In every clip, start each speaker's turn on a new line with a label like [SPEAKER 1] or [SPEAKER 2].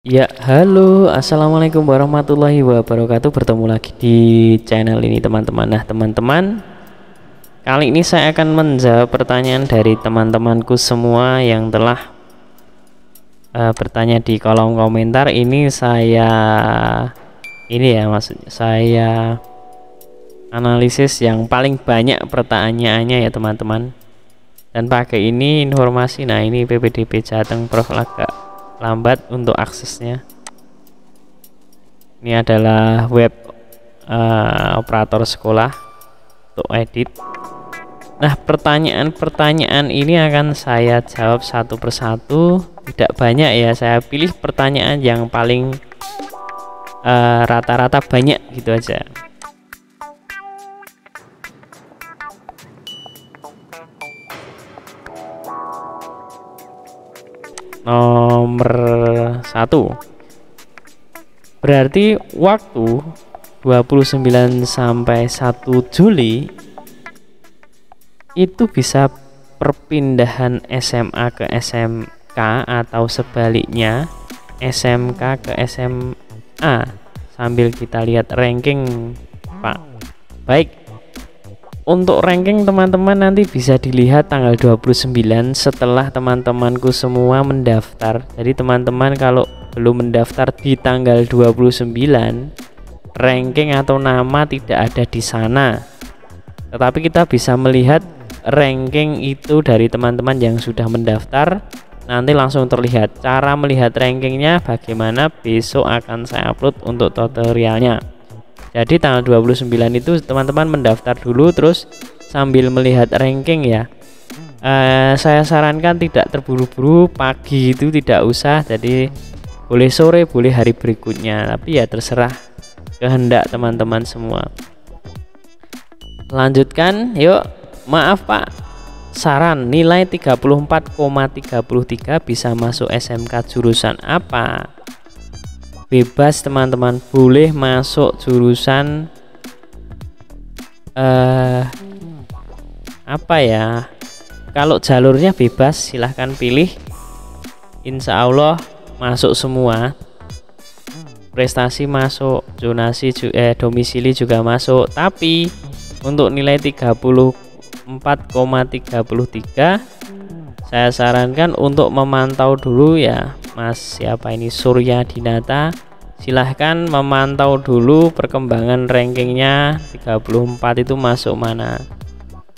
[SPEAKER 1] Ya, halo, assalamualaikum warahmatullahi wabarakatuh. Bertemu lagi di channel ini, teman-teman. Nah, teman-teman, kali ini saya akan menjawab pertanyaan dari teman-temanku semua yang telah bertanya di kolom komentar. Maksudnya saya analisis yang paling banyak pertanyaannya ya, teman-teman. Dan pakai ini informasi. Nah, ini PPDB Jateng Prof agak lambat untuk aksesnya. Ini adalah web operator sekolah untuk edit. Nah, pertanyaan-pertanyaan ini akan saya jawab satu persatu, tidak banyak ya. Saya pilih pertanyaan yang paling rata-rata banyak gitu aja. Nomor 1, berarti waktu 29 sampai 1 Juli itu bisa perpindahan SMA ke SMK atau sebaliknya SMK ke SMA. Sambil kita lihat ranking, Pak. Baik, untuk ranking teman-teman nanti bisa dilihat tanggal 29 setelah teman-temanku semua mendaftar. Jadi teman-teman kalau belum mendaftar di tanggal 29, ranking atau nama tidak ada di sana. Tetapi kita bisa melihat ranking itu dari teman-teman yang sudah mendaftar. Nanti langsung terlihat. Cara melihat rankingnya bagaimana besok akan saya upload untuk tutorialnya. Jadi tanggal 29 itu teman-teman mendaftar dulu, terus sambil melihat ranking ya. Saya sarankan tidak terburu-buru, pagi itu tidak usah, jadi boleh sore, boleh hari berikutnya, tapi ya terserah kehendak teman-teman semua. Lanjutkan, yuk. Maaf Pak, saran nilai 34,33 bisa masuk SMK jurusan apa? Bebas teman-teman, boleh masuk jurusan apa ya, kalau jalurnya bebas silahkan pilih. Insya Allah masuk semua, prestasi masuk, zonasi domisili juga masuk. Tapi untuk nilai 34,33 saya sarankan untuk memantau dulu ya Mas, siapa ini, Surya Dinata. Silahkan memantau dulu perkembangan rankingnya 34 itu masuk mana.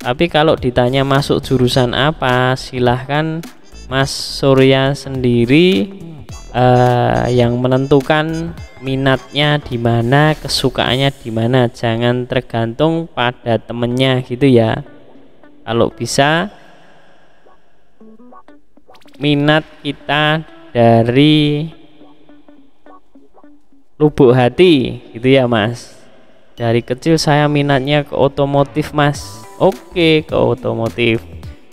[SPEAKER 1] Tapi kalau ditanya masuk jurusan apa, silahkan Mas Surya sendiri yang menentukan minatnya di mana, kesukaannya di mana. Jangan tergantung pada temennya gitu ya. Kalau bisa minat kita dari lubuk hati gitu ya Mas. Dari kecil saya minatnya ke otomotif Mas. Oke, ke otomotif.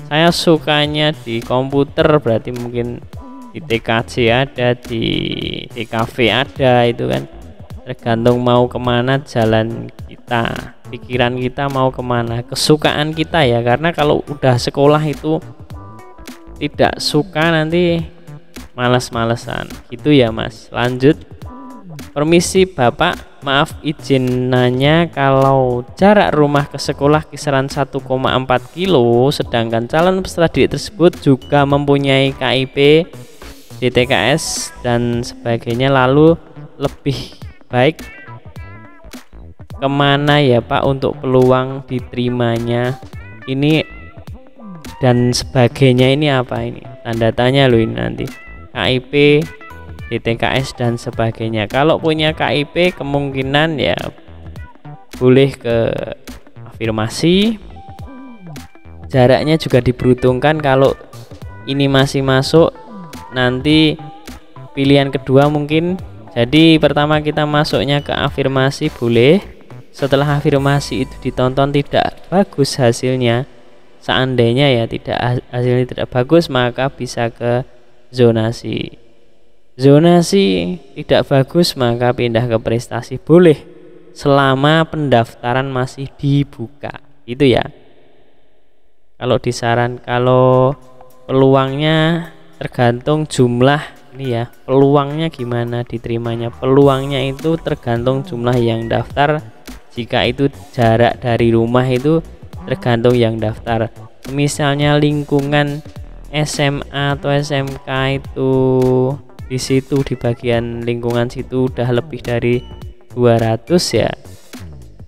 [SPEAKER 1] Saya sukanya di komputer, berarti mungkin di TKJ ada, di TKV ada, itu kan tergantung mau kemana jalan kita, pikiran kita mau kemana, kesukaan kita ya. Karena kalau udah sekolah itu tidak suka nanti males-malesan gitu ya Mas. Lanjut. Permisi Bapak, maaf izin nanya, kalau jarak rumah ke sekolah kisaran 1,4 kilo, sedangkan calon peserta didik tersebut juga mempunyai KIP, DTKS dan sebagainya, lalu lebih baik kemana ya Pak untuk peluang diterimanya? Ini dan sebagainya ini apa ini? Tanda tanya loh ini nanti. KIP, DTKS dan sebagainya. Kalau punya KIP kemungkinan ya boleh ke afirmasi. Jaraknya juga diperhitungkan. Kalau ini masih masuk, nanti pilihan kedua mungkin. Jadi pertama kita masuknya ke afirmasi boleh. Setelah afirmasi itu ditonton tidak bagus hasilnya, seandainya ya hasilnya tidak bagus, maka bisa ke zonasi. Zonasi tidak bagus maka pindah ke prestasi boleh, selama pendaftaran masih dibuka. Itu ya. Kalau disaran, kalau peluangnya tergantung jumlah Ini ya, peluangnya gimana diterimanya? Peluangnya itu tergantung jumlah yang daftar. Jika itu jarak dari rumah itu tergantung yang daftar. Misalnya lingkungan SMA atau SMK itu di situ, di bagian lingkungan situ udah lebih dari 200 ya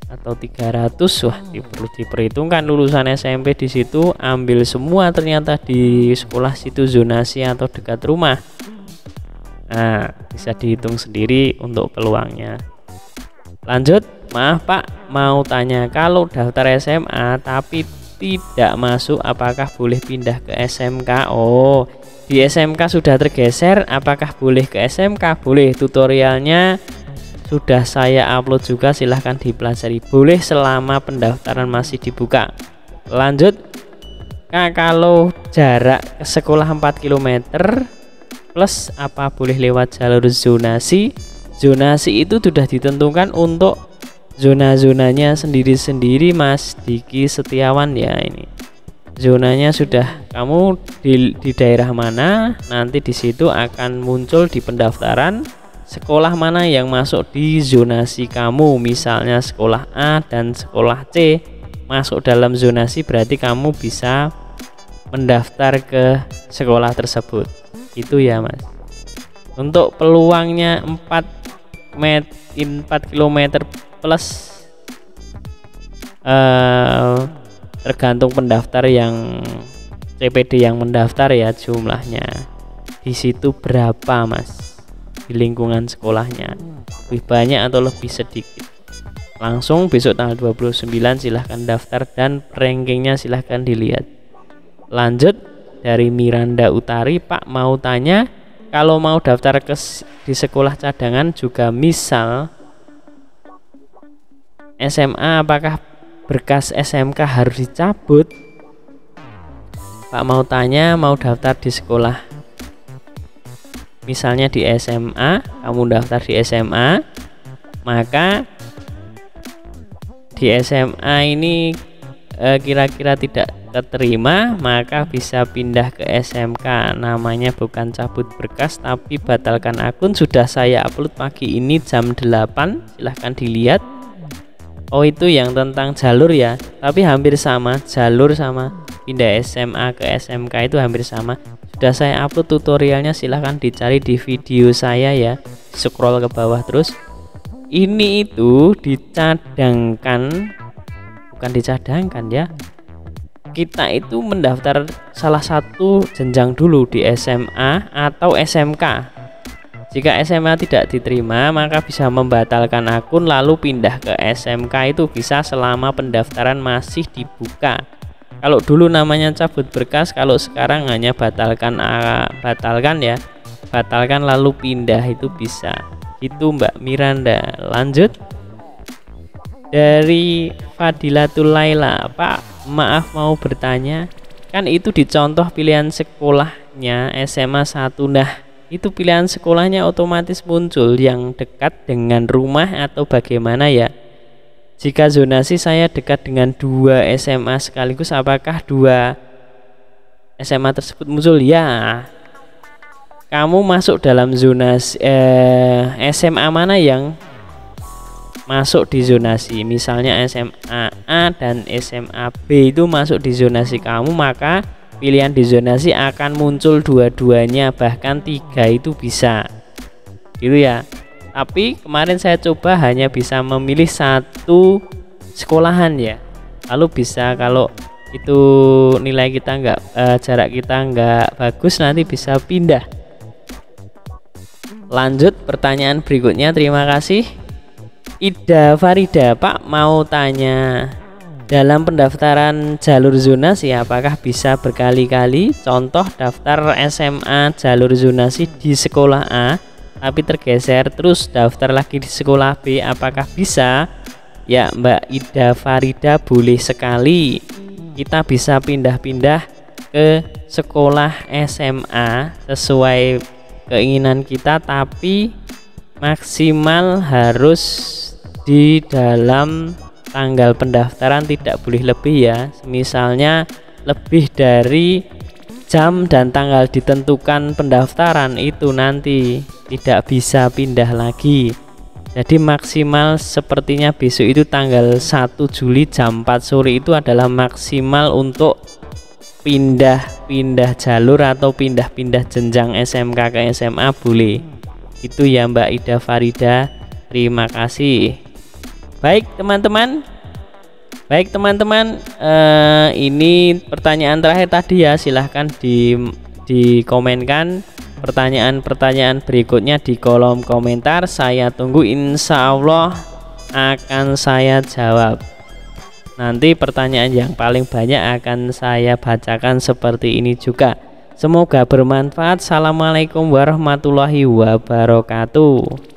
[SPEAKER 1] atau 300, wah perlu diperhitungkan lulusan SMP di situ ambil semua ternyata di sekolah situ zonasi atau dekat rumah. Nah, bisa dihitung sendiri untuk peluangnya. Lanjut, maaf Pak, mau tanya, kalau daftar SMA tapi tidak masuk, apakah boleh pindah ke SMK? Oh, di SMK sudah tergeser, apakah boleh ke SMK? Boleh, tutorialnya sudah saya upload juga, silahkan dipelajari. Boleh selama pendaftaran masih dibuka. Lanjut, Kak, kalau jarak ke sekolah 4 km plus apa boleh lewat jalur zonasi? Zonasi itu sudah ditentukan untuk zona-zonanya sendiri-sendiri, Mas Diki Setiawan ya. Ini zonanya sudah kamu di daerah mana, nanti di situ akan muncul di pendaftaran sekolah mana yang masuk di zonasi kamu. Misalnya sekolah A dan sekolah C masuk dalam zonasi, berarti kamu bisa mendaftar ke sekolah tersebut. Itu ya Mas. Untuk peluangnya 4 km plus tergantung pendaftar yang CPD yang mendaftar ya, jumlahnya di situ berapa Mas, di lingkungan sekolahnya lebih banyak atau lebih sedikit. Langsung besok tanggal 29 silahkan daftar dan rankingnya silahkan dilihat. Lanjut, dari Miranda Utari, Pak mau tanya, kalau mau daftar di sekolah cadangan juga misal SMA, apakah berkas SMK harus dicabut? Pak mau tanya, mau daftar di sekolah misalnya di SMA, kamu daftar di SMA, maka di SMA ini kira-kira tidak keterima, maka bisa pindah ke SMK. Namanya bukan cabut berkas tapi batalkan akun, sudah saya upload pagi ini jam 8, silahkan dilihat. Oh, itu yang tentang jalur ya, tapi hampir sama, jalur sama pindah SMA ke SMK itu hampir sama. Sudah saya upload tutorialnya, silahkan dicari di video saya ya, scroll ke bawah terus. Ini itu dicadangkan, bukan dicadangkan ya, kita itu mendaftar salah satu jenjang dulu di SMA atau SMK. Jika SMA tidak diterima, maka bisa membatalkan akun lalu pindah ke SMK. Itu bisa selama pendaftaran masih dibuka. Kalau dulu namanya cabut berkas, kalau sekarang hanya batalkan ya, batalkan lalu pindah, itu bisa. Itu Mbak Miranda. Lanjut, dari Fadilatul Laila, Pak maaf mau bertanya, kan itu dicontoh pilihan sekolahnya SMA 1. Nah, itu pilihan sekolahnya otomatis muncul yang dekat dengan rumah atau bagaimana ya? Jika zonasi saya dekat dengan 2 SMA sekaligus, apakah 2 SMA tersebut muncul? Ya, kamu masuk dalam zonasi SMA mana yang masuk di zonasi. Misalnya SMA A dan SMA B itu masuk di zonasi kamu, maka pilihan di zonasi akan muncul dua-duanya, bahkan 3 itu bisa gitu ya. Tapi kemarin saya coba hanya bisa memilih 1 sekolahan ya, lalu bisa, kalau itu nilai kita enggak jarak kita enggak bagus, nanti bisa pindah. Lanjut, pertanyaan berikutnya, terima kasih Ida Farida, Pak mau tanya, dalam pendaftaran jalur zonasi apakah bisa berkali-kali? Contoh daftar SMA jalur zonasi di sekolah A tapi tergeser terus daftar lagi di sekolah B, apakah bisa? Ya Mbak Ida Farida, boleh sekali. Kita bisa pindah-pindah ke sekolah SMA sesuai keinginan kita, tapi maksimal harus di dalam tanggal pendaftaran, tidak boleh lebih ya. Misalnya lebih dari jam dan tanggal ditentukan pendaftaran itu nanti tidak bisa pindah lagi. Jadi maksimal sepertinya besok itu tanggal 1 Juli jam 4 sore itu adalah maksimal untuk pindah-pindah jalur atau pindah-pindah jenjang SMK ke SMA boleh. Itu ya Mbak Ida Farida. Terima kasih. Baik teman-teman, ini pertanyaan terakhir tadi ya, silahkan dikomenkan pertanyaan-pertanyaan berikutnya di kolom komentar. Saya tunggu, insya Allah akan saya jawab. Nanti pertanyaan yang paling banyak akan saya bacakan seperti ini juga. Semoga bermanfaat. Assalamualaikum warahmatullahi wabarakatuh.